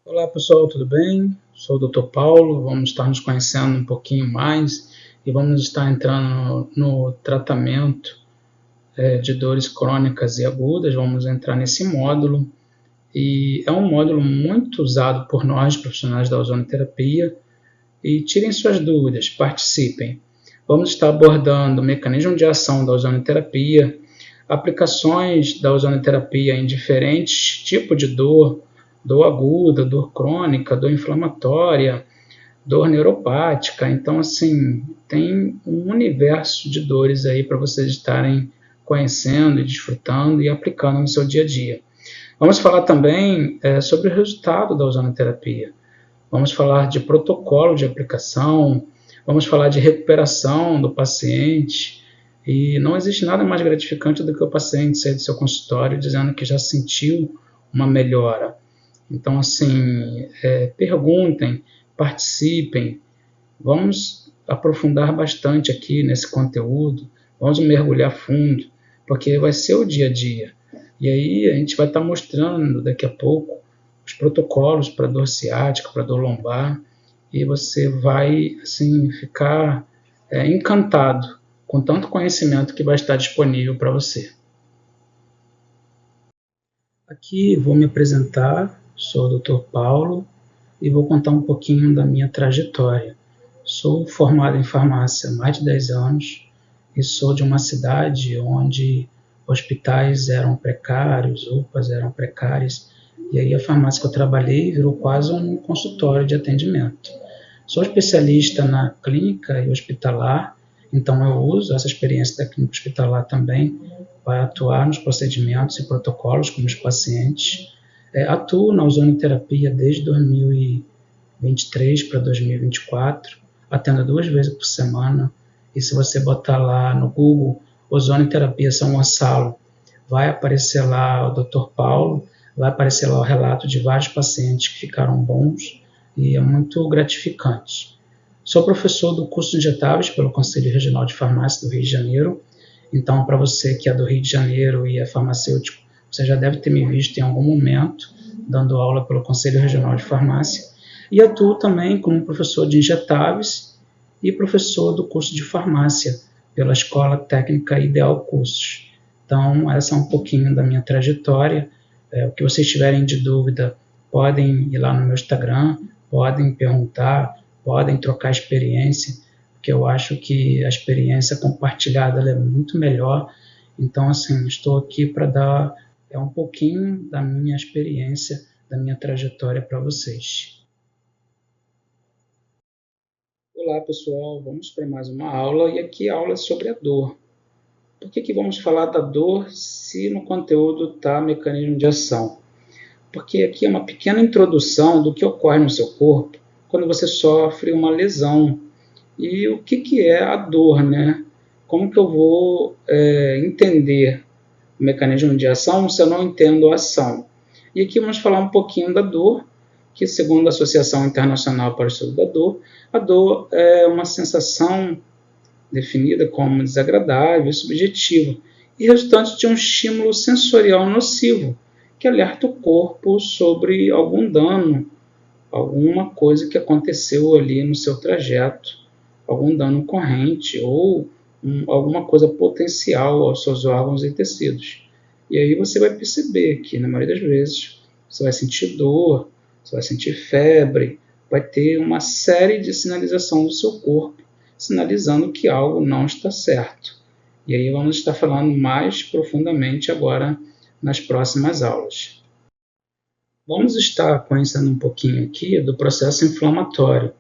Olá pessoal, tudo bem? Sou o Dr. Paulo, vamos estar nos conhecendo um pouquinho mais e vamos estar entrando no tratamento de dores crônicas e agudas. Vamos entrar nesse módulo e é um módulo muito usado por nós, profissionais da ozonoterapia, e tirem suas dúvidas, participem. Vamos estar abordando o mecanismo de ação da ozonoterapia, aplicações da ozonoterapia em diferentes tipos de dor, dor aguda, dor crônica, dor inflamatória, dor neuropática. Então, assim, tem um universo de dores aí para vocês estarem conhecendo e desfrutando e aplicando no seu dia a dia. Vamos falar também sobre o resultado da ozonoterapia. Vamos falar de protocolo de aplicação, vamos falar de recuperação do paciente. E não existe nada mais gratificante do que o paciente sair do seu consultório dizendo que já sentiu uma melhora. Então, assim, perguntem, participem, vamos aprofundar bastante aqui nesse conteúdo, vamos mergulhar fundo, porque vai ser o dia a dia. E aí a gente vai estar mostrando daqui a pouco os protocolos para dor ciática, para dor lombar, e você vai assim ficar encantado com tanto conhecimento que vai estar disponível para você. Aqui vou me apresentar, sou o Dr. Paulo e vou contar um pouquinho da minha trajetória. Sou formado em farmácia há mais de 10 anos e sou de uma cidade onde hospitais eram precários, UPAs eram precárias, e aí a farmácia que eu trabalhei virou quase um consultório de atendimento. Sou especialista na clínica e hospitalar, então eu uso essa experiência da clínica hospitalar também para atuar nos procedimentos e protocolos com os pacientes. Atuo na ozonoterapia desde 2023 para 2024, atendo 2 vezes por semana, e se você botar lá no Google ozonoterapia São Gonçalo, vai aparecer lá o Dr. Paulo, vai aparecer lá o relato de vários pacientes que ficaram bons, e é muito gratificante. Sou professor do curso de injetáveis pelo Conselho Regional de Farmácia do Rio de Janeiro, então para você que é do Rio de Janeiro e é farmacêutico, você já deve ter me visto em algum momento dando aula pelo Conselho Regional de Farmácia, e atuo também como professor de injetáveis e professor do curso de farmácia pela Escola Técnica Ideal Cursos. Então, essa é um pouquinho da minha trajetória. O que vocês tiverem de dúvida, podem ir lá no meu Instagram, podem perguntar, podem trocar experiência, porque eu acho que a experiência compartilhada ela é muito melhor. Então, assim, estou aqui para dar um pouquinho da minha experiência, da minha trajetória para vocês. Olá, pessoal, vamos para mais uma aula, e aqui a aula é sobre a dor. Por que vamos falar da dor se no conteúdo está mecanismo de ação? Porque aqui é uma pequena introdução do que ocorre no seu corpo quando você sofre uma lesão. E o que é a dor, né? Como que eu vou entender o mecanismo de ação se eu não entendo a ação? E aqui vamos falar um pouquinho da dor, que segundo a Associação Internacional para o Estudo da Dor, a dor é uma sensação definida como desagradável e subjetiva, e resultante de um estímulo sensorial nocivo, que alerta o corpo sobre algum dano, alguma coisa que aconteceu ali no seu trajeto, algum dano corrente ou alguma coisa potencial aos seus órgãos e tecidos. E aí você vai perceber que, na maioria das vezes, você vai sentir dor, você vai sentir febre, vai ter uma série de sinalização do seu corpo, sinalizando que algo não está certo. E aí vamos estar falando mais profundamente agora nas próximas aulas. Vamos estar conhecendo um pouquinho aqui do processo inflamatório.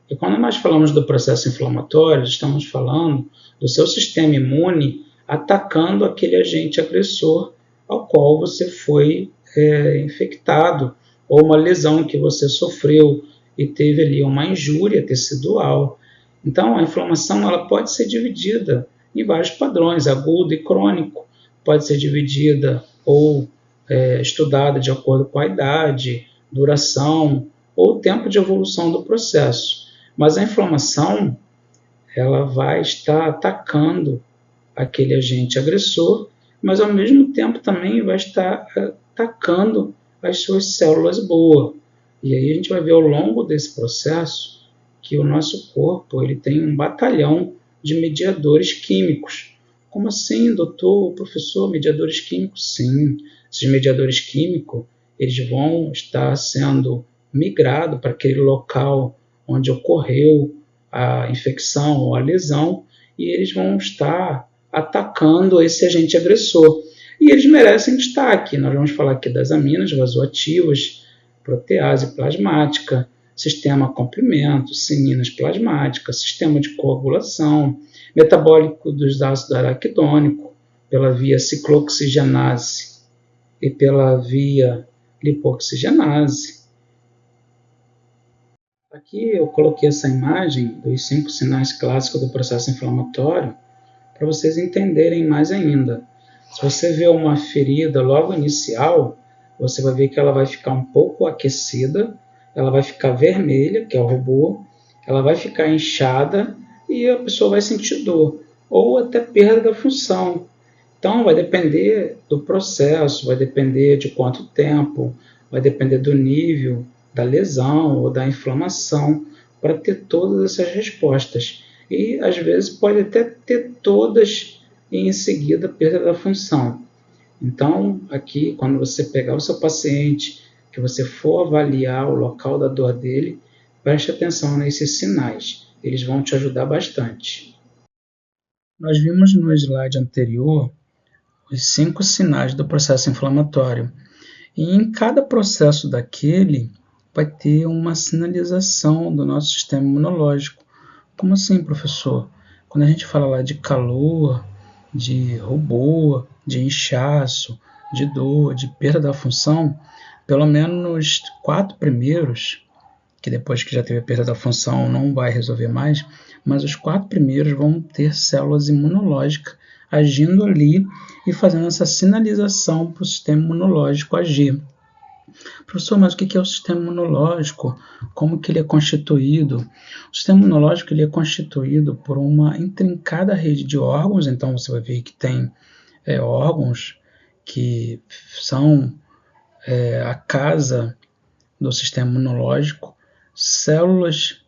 E quando nós falamos do processo inflamatório, estamos falando do seu sistema imune atacando aquele agente agressor ao qual você foi infectado, ou uma lesão que você sofreu e teve ali uma injúria tecidual. Então, a inflamação ela pode ser dividida em vários padrões, agudo e crônico. Pode ser dividida ou estudada de acordo com a idade, duração ou tempo de evolução do processo. Mas a inflamação ela vai estar atacando aquele agente agressor, mas ao mesmo tempo também vai estar atacando as suas células boas. E aí a gente vai ver ao longo desse processo que o nosso corpo ele tem um batalhão de mediadores químicos. Como assim, doutor, professor, mediadores químicos? Sim, esses mediadores químicos eles vão estar sendo migrados para aquele local onde ocorreu a infecção ou a lesão e eles vão estar atacando esse agente agressor. E eles merecem destaque. Nós vamos falar aqui das aminas vasoativas, protease plasmática, sistema complemento, cininas plasmáticas, sistema de coagulação, metabólico dos ácidos araquidônicos, pela via ciclooxigenase e pela via lipoxigenase. Aqui eu coloquei essa imagem dos 5 sinais clássicos do processo inflamatório para vocês entenderem mais ainda. Se você vê uma ferida logo inicial, você vai ver que ela vai ficar um pouco aquecida, ela vai ficar vermelha, que é o rubor, ela vai ficar inchada e a pessoa vai sentir dor, ou até perda da função. Então, vai depender do processo, vai depender de quanto tempo, vai depender do nível da lesão ou da inflamação para ter todas essas respostas. E, às vezes, pode até ter todas e, em seguida, perda da função. Então, aqui, quando você pegar o seu paciente, que você for avaliar o local da dor dele, preste atenção nesses sinais. Eles vão te ajudar bastante. Nós vimos no slide anterior os 5 sinais do processo inflamatório. E em cada processo daquele vai ter uma sinalização do nosso sistema imunológico. Como assim, professor? Quando a gente fala lá de calor, de rubor, de inchaço, de dor, de perda da função, pelo menos os 4 primeiros, que depois que já teve a perda da função não vai resolver mais, mas os 4 primeiros vão ter células imunológicas agindo ali e fazendo essa sinalização para o sistema imunológico agir. Professor, mas o que é o sistema imunológico? Como que ele é constituído? O sistema imunológico ele é constituído por uma intrincada rede de órgãos, então você vai ver que tem órgãos que são a casa do sistema imunológico, células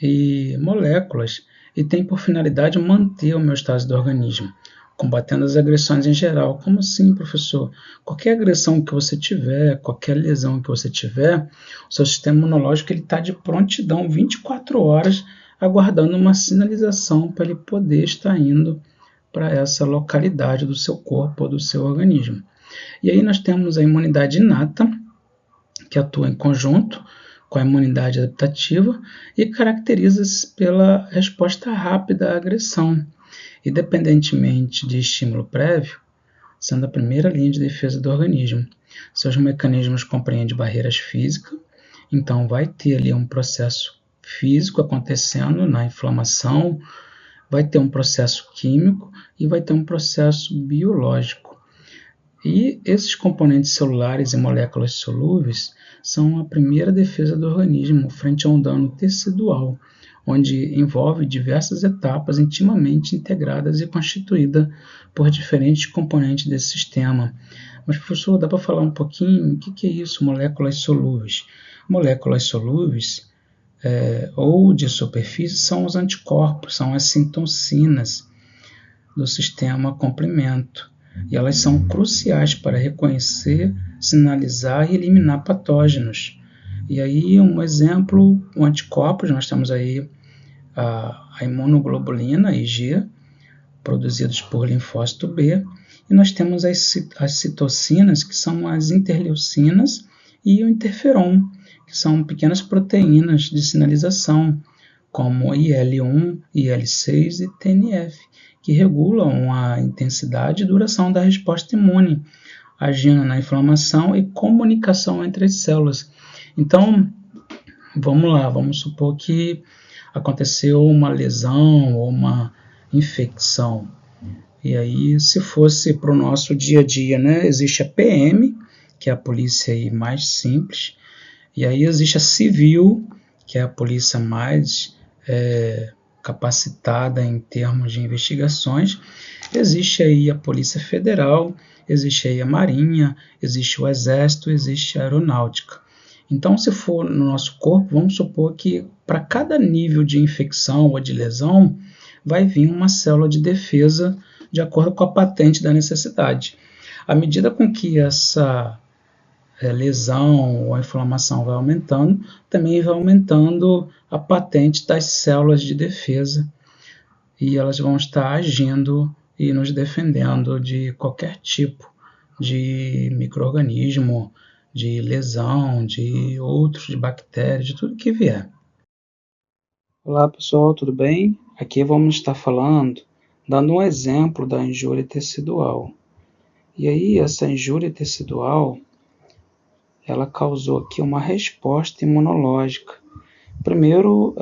e moléculas, e tem por finalidade manter a homeostase do organismo, combatendo as agressões em geral. Como assim, professor? Qualquer agressão que você tiver, qualquer lesão que você tiver, o seu sistema imunológico está de prontidão 24 horas, aguardando uma sinalização para ele poder estar indo para essa localidade do seu corpo ou do seu organismo. E aí nós temos a imunidade inata, que atua em conjunto com a imunidade adaptativa e caracteriza-se pela resposta rápida à agressão, independentemente de estímulo prévio, sendo a primeira linha de defesa do organismo. Seus mecanismos compreendem barreiras físicas, então vai ter ali um processo físico acontecendo na inflamação, vai ter um processo químico e vai ter um processo biológico. E esses componentes celulares e moléculas solúveis são a primeira defesa do organismo frente a um dano tecidual, onde envolve diversas etapas intimamente integradas e constituídas por diferentes componentes desse sistema. Mas, professor, dá para falar um pouquinho o que é isso, moléculas solúveis? Moléculas solúveis ou de superfície são os anticorpos, são as citocinas do sistema complemento. E elas são cruciais para reconhecer, sinalizar e eliminar patógenos. E aí, um exemplo, o anticorpos, nós temos aí a imunoglobulina, IG, produzidos por linfócito B, e nós temos as citocinas, que são as interleucinas, e o interferon, que são pequenas proteínas de sinalização, como IL-1, IL-6 e TNF, que regulam a intensidade e duração da resposta imune, agindo na inflamação e comunicação entre as células. Então, vamos lá, vamos supor que aconteceu uma lesão ou uma infecção. E aí, se fosse para o nosso dia a dia, né, existe a PM, que é a polícia aí mais simples, e aí existe a civil, que é a polícia mais capacitada em termos de investigações. Existe aí a Polícia Federal, existe aí a Marinha, existe o Exército, existe a Aeronáutica. Então, se for no nosso corpo, vamos supor que para cada nível de infecção ou de lesão, vai vir uma célula de defesa de acordo com a patente da necessidade. À medida com que essa lesão ou a inflamação vai aumentando, também vai aumentando a patente das células de defesa e elas vão estar agindo e nos defendendo de qualquer tipo de micro-organismo, de lesão, de outros, de bactérias, de tudo que vier. Olá pessoal, tudo bem? Aqui vamos estar falando, dando um exemplo da injúria tecidual. E aí, essa injúria tecidual, ela causou aqui uma resposta imunológica. Primeiro,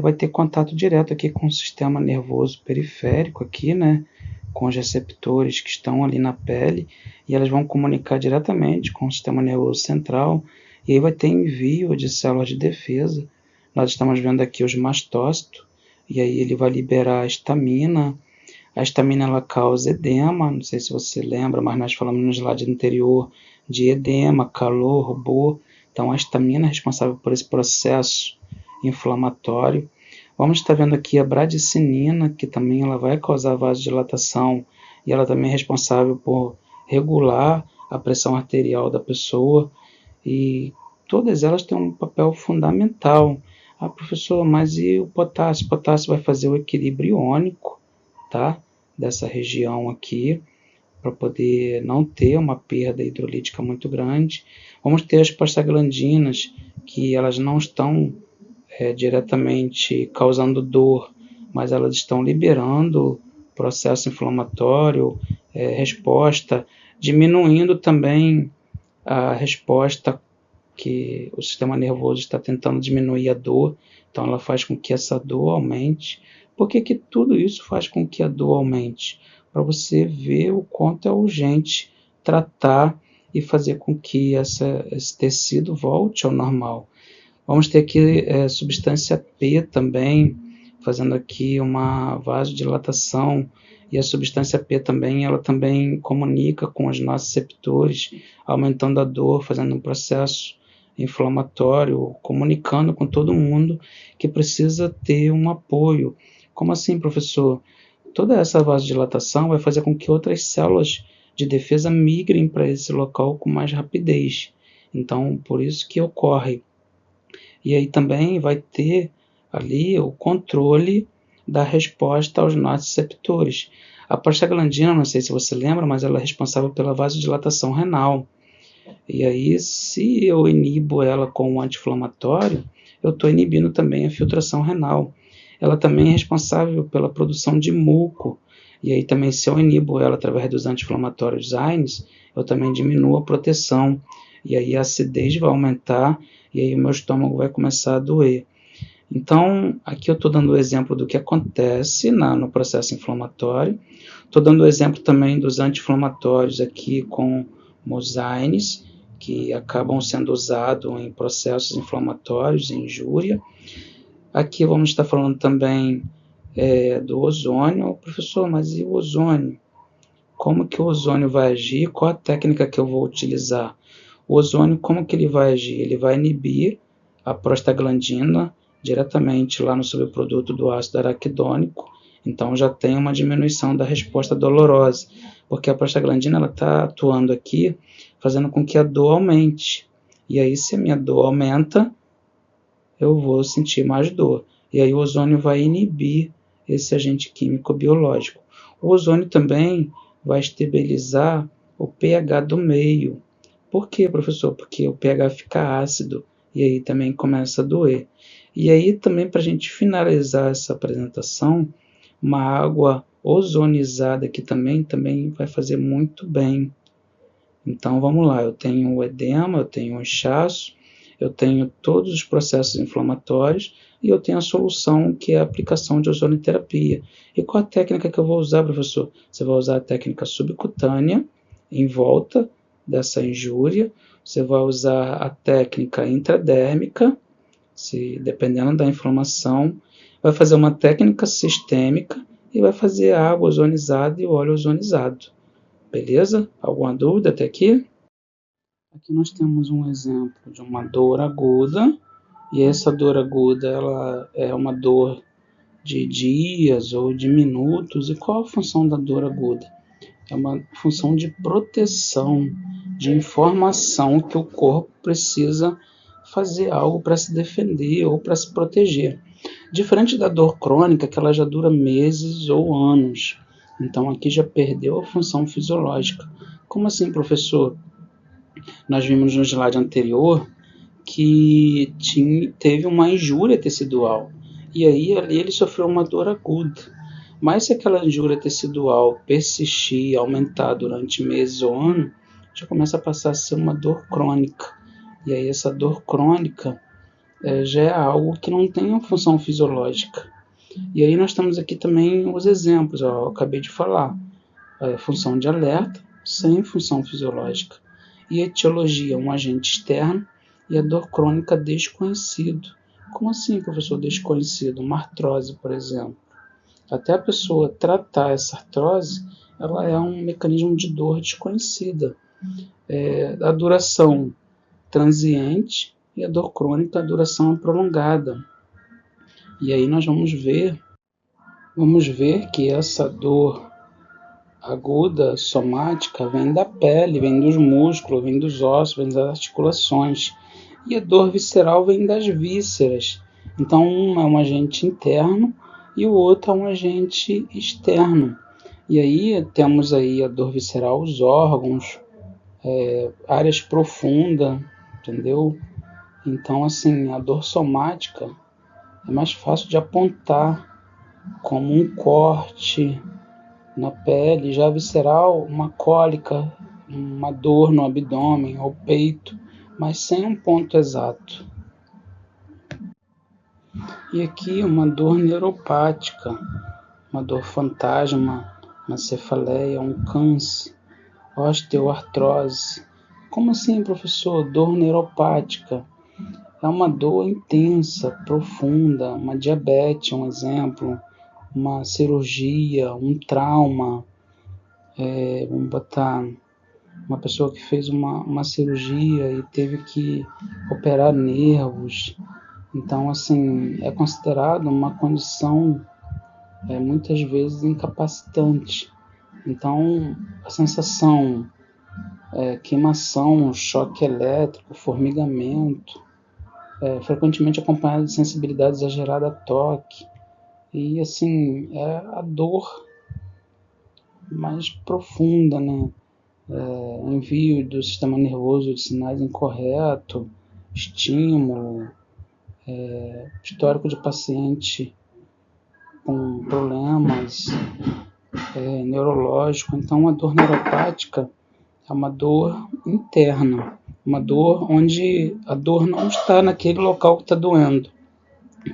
vai ter contato direto aqui com o sistema nervoso periférico, aqui, né? Com os receptores que estão ali na pele, e elas vão comunicar diretamente com o sistema nervoso central, e aí vai ter envio de células de defesa. Nós estamos vendo aqui os mastócitos, e aí ele vai liberar a histamina. A histamina ela causa edema, não sei se você lembra, mas nós falamos no slide anterior de edema, calor, rubor. Então a histamina é responsável por esse processo inflamatório. Vamos estar vendo aqui a bradicinina, que também ela vai causar vasodilatação e ela também é responsável por regular a pressão arterial da pessoa, e todas elas têm um papel fundamental. Ah, professor, mas e o potássio? O potássio vai fazer o equilíbrio iônico, tá? Dessa região aqui, para poder não ter uma perda hidrolítica muito grande. Vamos ter as prostaglandinas, que elas não estão diretamente causando dor, mas elas estão liberando processo inflamatório, resposta, diminuindo também a resposta que o sistema nervoso está tentando diminuir a dor, então ela faz com que essa dor aumente. Por que tudo isso faz com que a dor aumente? Para você ver o quanto é urgente tratar e fazer com que esse tecido volte ao normal. Vamos ter aqui substância P também, fazendo aqui uma vasodilatação, e a substância P também, ela também comunica com os nossos receptores, aumentando a dor, fazendo um processo inflamatório, comunicando com todo mundo que precisa ter um apoio. Como assim, professor? Toda essa vasodilatação vai fazer com que outras células de defesa migrem para esse local com mais rapidez. Então, por isso que ocorre. E aí também vai ter ali o controle da resposta aos nossos receptores. A prostaglandina, não sei se você lembra, mas ela é responsável pela vasodilatação renal. E aí, se eu inibo ela com um anti-inflamatório, eu estou inibindo também a filtração renal. Ela também é responsável pela produção de muco. E aí também, se eu inibo ela através dos anti-inflamatórios AINES, eu também diminuo a proteção. E aí a acidez vai aumentar, e aí o meu estômago vai começar a doer. Então, aqui eu estou dando o exemplo do que acontece no processo inflamatório. Estou dando o exemplo também dos anti-inflamatórios aqui com os AINES, que acabam sendo usados em processos inflamatórios, em injúria. Aqui vamos estar falando também do ozônio. Professor, mas e o ozônio? Como que o ozônio vai agir? Qual a técnica que eu vou utilizar? O ozônio, como que ele vai agir? Ele vai inibir a prostaglandina diretamente lá no subproduto do ácido araquidônico, então já tem uma diminuição da resposta dolorosa, porque a prostaglandina está atuando aqui, fazendo com que a dor aumente. E aí, se a minha dor aumenta, eu vou sentir mais dor. E aí o ozônio vai inibir esse agente químico biológico. O ozônio também vai estabilizar o pH do meio. Por quê, professor? Porque o pH fica ácido e aí também começa a doer. E aí também, para a gente finalizar essa apresentação, uma água ozonizada aqui também vai fazer muito bem. Então vamos lá, eu tenho o edema, eu tenho o inchaço, eu tenho todos os processos inflamatórios e eu tenho a solução, que é a aplicação de ozonoterapia. E qual a técnica que eu vou usar, professor? Você vai usar a técnica subcutânea, em volta dessa injúria. Você vai usar a técnica intradérmica, dependendo da inflamação. Vai fazer uma técnica sistêmica e vai fazer a água ozonizada e o óleo ozonizado. Beleza? Alguma dúvida até aqui? Aqui nós temos um exemplo de uma dor aguda, e essa dor aguda ela é uma dor de dias ou de minutos. E qual a função da dor aguda? É uma função de proteção, de informação que o corpo precisa fazer algo para se defender ou para se proteger. Diferente da dor crônica, que ela já dura meses ou anos. Então aqui já perdeu a função fisiológica. Como assim, professor? Nós vimos no slide anterior que teve uma injúria tecidual. E aí ali ele sofreu uma dor aguda. Mas se aquela injúria tecidual persistir, aumentar durante meses ou anos, já começa a passar a ser uma dor crônica. E aí essa dor crônica já é algo que não tem uma função fisiológica. E aí nós temos aqui também os exemplos, eu acabei de falar. Função de alerta, sem função fisiológica. E etiologia, um agente externo, e a dor crônica desconhecido. Como assim, professor, desconhecido? Uma artrose, por exemplo. Até a pessoa tratar essa artrose, ela é um mecanismo de dor desconhecida. A duração transiente e a dor crônica, a duração prolongada. E aí nós vamos ver que essa dor aguda, somática, vem da pele, vem dos músculos, vem dos ossos, vem das articulações. E a dor visceral vem das vísceras. Então, um é um agente interno e o outro é um agente externo. E aí temos aí a dor visceral, os órgãos, áreas profundas, entendeu? Então, assim, a dor somática é mais fácil de apontar como um corte na pele, já a visceral, uma cólica, uma dor no abdômen ou peito, mas sem um ponto exato. E aqui uma dor neuropática, uma dor fantasma, uma cefaleia, um câncer, osteoartrose. Como assim, professor? Dor neuropática. É uma dor intensa, profunda, uma diabetes, um exemplo, uma cirurgia, um trauma. Vamos botar uma pessoa que fez uma cirurgia e teve que operar nervos. Então, assim, é considerado uma condição muitas vezes incapacitante. Então, a sensação, queimação, choque elétrico, formigamento, frequentemente acompanhada de sensibilidade exagerada a toque. E, assim, é a dor mais profunda, né? Envio do sistema nervoso de sinais incorretos, estímulo, histórico de paciente com problemas neurológicos. Então, a dor neuropática é uma dor interna, uma dor onde a dor não está naquele local que está doendo,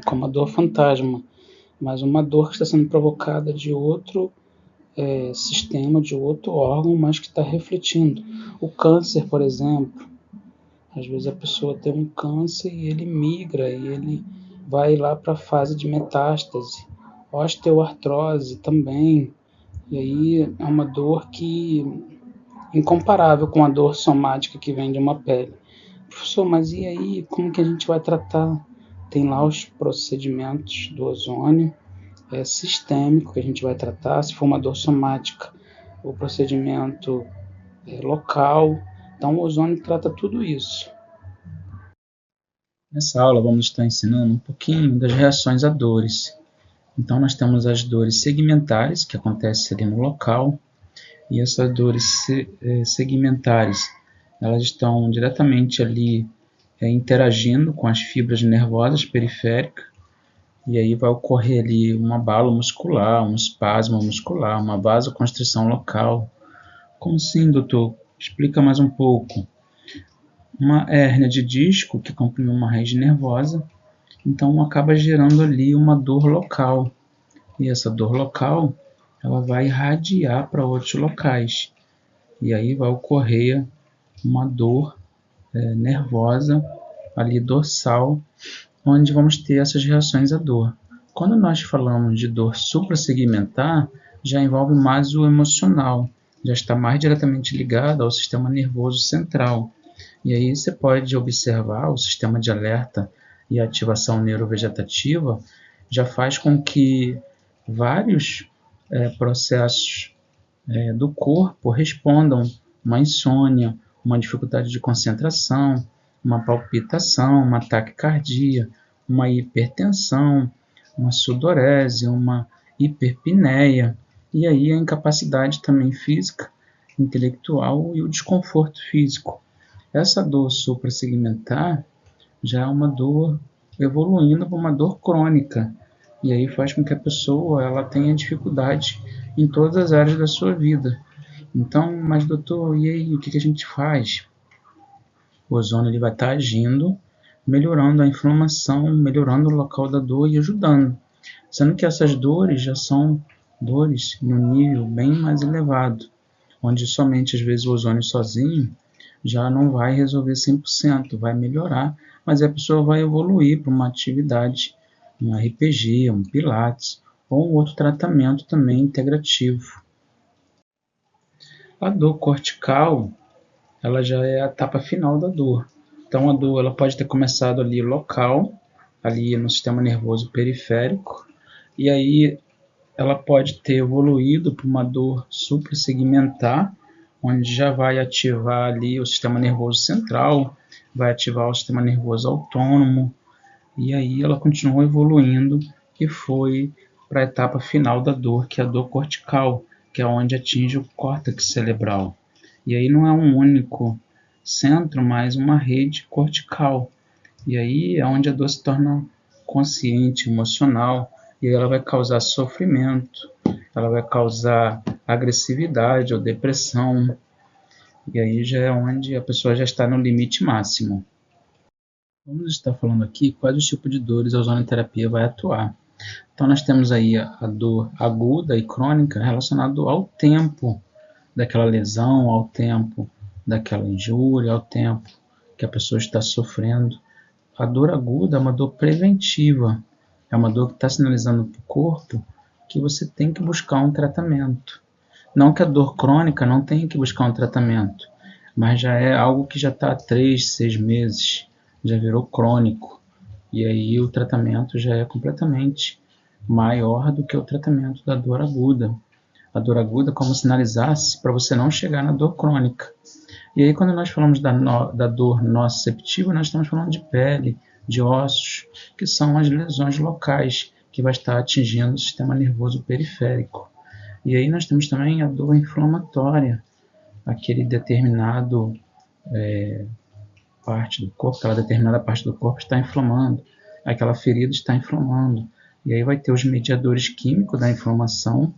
como a dor fantasma, mas uma dor que está sendo provocada de outro sistema, de outro órgão, mas que está refletindo. O câncer, por exemplo, às vezes a pessoa tem um câncer e ele migra, e ele vai lá para a fase de metástase. Osteoartrose também, e aí é uma dor incomparável com a dor somática que vem de uma pele. Professor, mas e aí, como que a gente vai tratar? Tem lá os procedimentos do ozônio, sistêmico que a gente vai tratar. Se for uma dor somática, o procedimento local. Então, o ozônio trata tudo isso. Nessa aula, vamos estar ensinando um pouquinho das reações a dores. Então, nós temos as dores segmentares, que acontecem ali no local. E essas dores segmentares, elas estão diretamente ali interagindo com as fibras nervosas periféricas. E aí vai ocorrer ali um abalo muscular, um espasmo muscular, uma vasoconstrição local. Como assim, doutor? Explica mais um pouco. Uma hérnia de disco que comprime uma rede nervosa, então acaba gerando ali uma dor local. E essa dor local, ela vai irradiar para outros locais. E aí vai ocorrer uma dor nervosa ali dorsal, onde vamos ter essas reações à dor. Quando nós falamos de dor suprassegmentar, já envolve mais o emocional, já está mais diretamente ligado ao sistema nervoso central. E aí você pode observar o sistema de alerta e ativação neurovegetativa já faz com que vários processos do corpo respondam: uma insônia, uma dificuldade de concentração, uma palpitação, uma taquicardia, uma hipertensão, uma sudorese, uma hiperpneia, e aí a incapacidade também física, intelectual e o desconforto físico. Essa dor suprassegmentar já é uma dor evoluindo para uma dor crônica, e aí faz com que a pessoa ela tenha dificuldade em todas as áreas da sua vida. Então, mas doutor, e aí, o que a gente faz? O ozônio ele vai estar agindo, melhorando a inflamação, melhorando o local da dor e ajudando. Sendo que essas dores já são dores em um nível bem mais elevado, onde somente às vezes o ozônio sozinho já não vai resolver 100%, vai melhorar, mas a pessoa vai evoluir para uma atividade, um RPG, um pilates, ou um outro tratamento também integrativo. A dor cortical, ela já é a etapa final da dor. Então a dor ela pode ter começado ali local, ali no sistema nervoso periférico, e aí ela pode ter evoluído para uma dor suprassegmentar, onde já vai ativar ali o sistema nervoso central, vai ativar o sistema nervoso autônomo, e aí ela continua evoluindo e foi para a etapa final da dor, que é a dor cortical, que é onde atinge o córtex cerebral. E aí não é um único centro, mas uma rede cortical. E aí é onde a dor se torna consciente, emocional, e aí ela vai causar sofrimento, ela vai causar agressividade ou depressão, e aí já é onde a pessoa já está no limite máximo. Vamos estar falando aqui quais os tipos de dores a ozonoterapia vai atuar. Então nós temos aí a dor aguda e crônica relacionada ao tempo daquela lesão, ao tempo daquela injúria, ao tempo que a pessoa está sofrendo. A dor aguda é uma dor preventiva, é uma dor que está sinalizando para o corpo que você tem que buscar um tratamento. Não que a dor crônica não tenha que buscar um tratamento, mas já é algo que já está há 3, 6 meses, já virou crônico. E aí o tratamento já é completamente maior do que o tratamento da dor aguda. A dor aguda como sinalizasse para você não chegar na dor crônica. E aí quando nós falamos da dor nociceptiva, nós estamos falando de pele, de ossos, que são as lesões locais, que vai estar atingindo o sistema nervoso periférico. E aí nós temos também a dor inflamatória, aquele determinado parte do corpo, aquela determinada parte do corpo está inflamando, aquela ferida está inflamando. E aí vai ter os mediadores químicos da inflamação,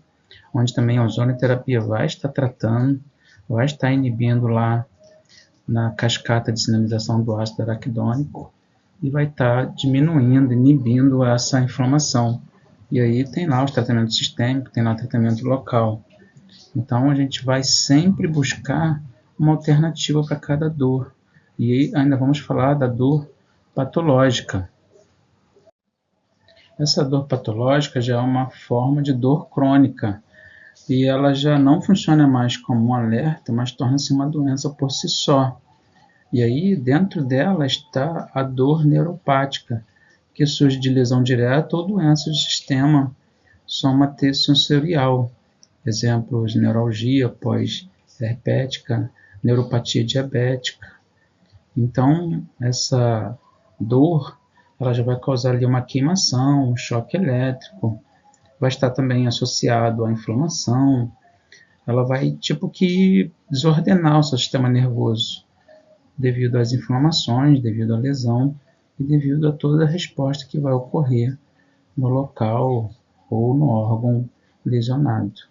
onde também a ozonoterapia vai estar tratando, vai estar inibindo lá na cascata de sinalização do ácido araquidônico e vai estar diminuindo, inibindo essa inflamação. E aí tem lá os tratamentos sistêmicos, tem lá o tratamento local. Então a gente vai sempre buscar uma alternativa para cada dor. E aí ainda vamos falar da dor patológica. Essa dor patológica já é uma forma de dor crônica e ela já não funciona mais como um alerta, mas torna-se uma doença por si só. E aí dentro dela está a dor neuropática, que surge de lesão direta ou doença do sistema somatosensorial. Exemplos: neuralgia pós-herpética, neuropatia diabética. Então, essa dor ela já vai causar ali uma queimação, um choque elétrico, vai estar também associado à inflamação, ela vai tipo que desordenar o seu sistema nervoso, devido às inflamações, devido à lesão e devido a toda a resposta que vai ocorrer no local ou no órgão lesionado.